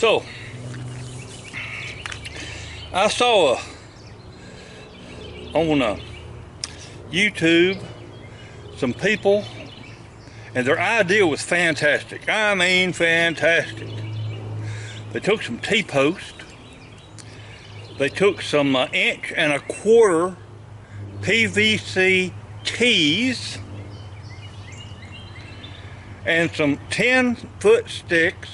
So, I saw on YouTube some people, and their idea was fantastic. I mean fantastic. They took some T-post, they took some 1.25 inch PVC tees, and some 10-foot sticks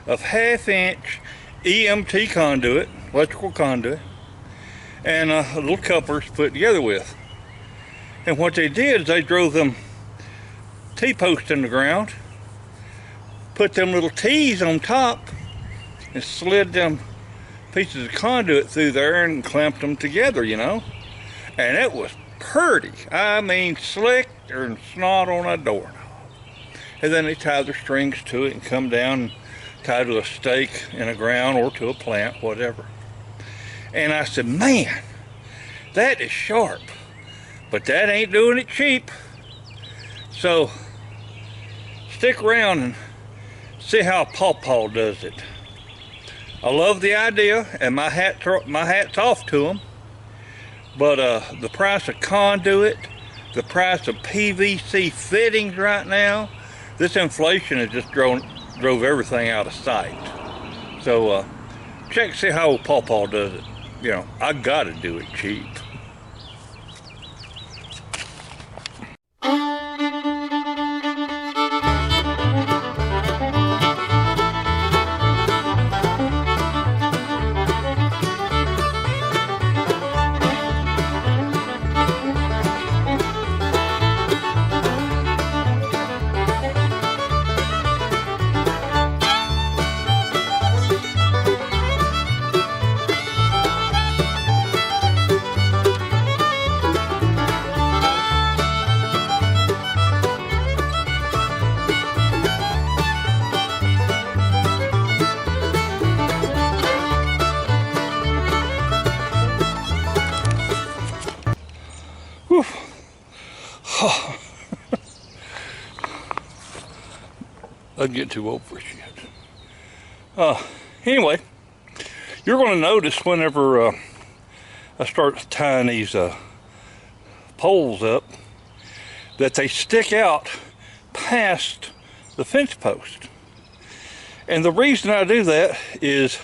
of 1/2 inch EMT conduit, electrical conduit, and little couplers put together with. And what they did is they drove them T-posts in the ground, put them little T's on top, and slid them pieces of conduit through there and clamped them together, you know. And it was pretty. I mean, slick and snot on a doorknob. And then they tied their strings to it and come down and tied to a stake in the ground or to a plant, whatever. And I said, man, that is sharp, but that ain't doing it cheap. So stick around and see how PawPaw does it. I love the idea, and my hat's off to them. But the price of conduit, the price of PVC fittings right now, this inflation has just drove everything out of sight. So check, see how PawPaw does it. You know, I gotta do it cheap. I'd get too old for shit. Anyway, you're going to notice whenever I start tying these poles up that they stick out past the fence post. And the reason I do that is,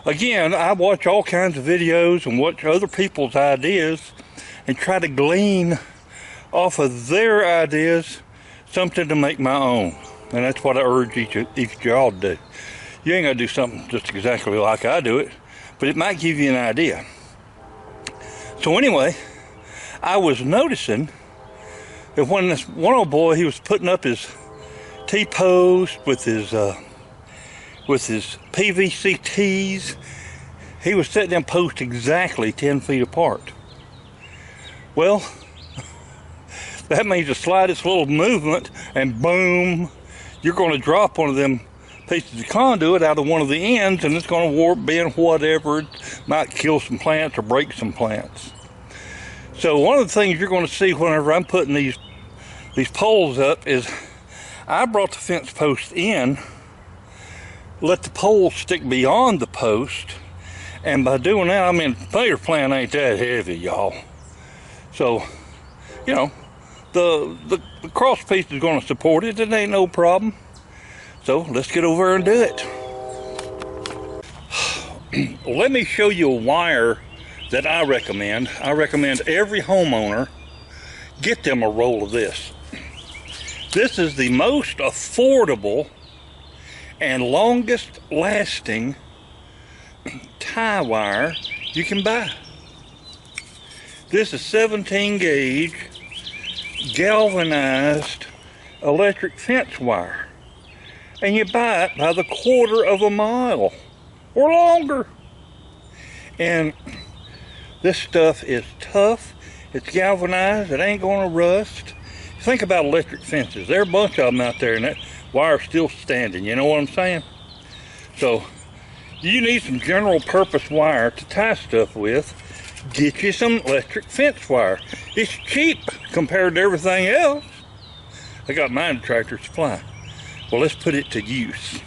again, I watch all kinds of videos and watch other people's ideas and try to glean off of their ideas something to make my own. And that's what I urge each of y'all to do. You ain't gotta do something just exactly like I do it, but it might give you an idea. So anyway, I was noticing that when this one old boy, he was putting up his T-post with his PVC tees, he was setting them posts exactly 10 feet apart. Well, that means the slightest little movement and boom, you're going to drop one of them pieces of conduit out of one of the ends, and it's going to warp, bend, whatever. It might kill some plants or break some plants. So one of the things you're going to see whenever I'm putting these poles up is I brought the fence post in, let the pole stick beyond the post, and by doing that, I mean, failure plant ain't that heavy, y'all. So, you know, the cross piece is going to support it. It ain't no problem. So let's get over and do it. Let me show you a wire that I recommend. I recommend every homeowner get them a roll of this. This is the most affordable and longest lasting tie wire you can buy. This is 17 gauge galvanized electric fence wire, and you buy it by the 1/4 mile or longer. And this stuff is tough, it's galvanized, it ain't gonna rust. Think about electric fences. There are a bunch of them out there and that wire's still standing, you know what I'm saying? So you need some general purpose wire to tie stuff with. Get you some electric fence wire. It's cheap compared to everything else. I got mine at Tractor Supply. Well, let's put it to use.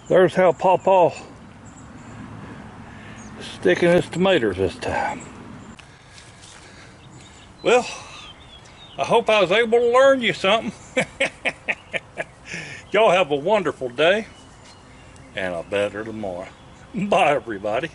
There's how Pawpaw is sticking his tomatoes this time. Well, I hope I was able to learn you something. Y'all have a wonderful day and a better tomorrow. Bye, everybody.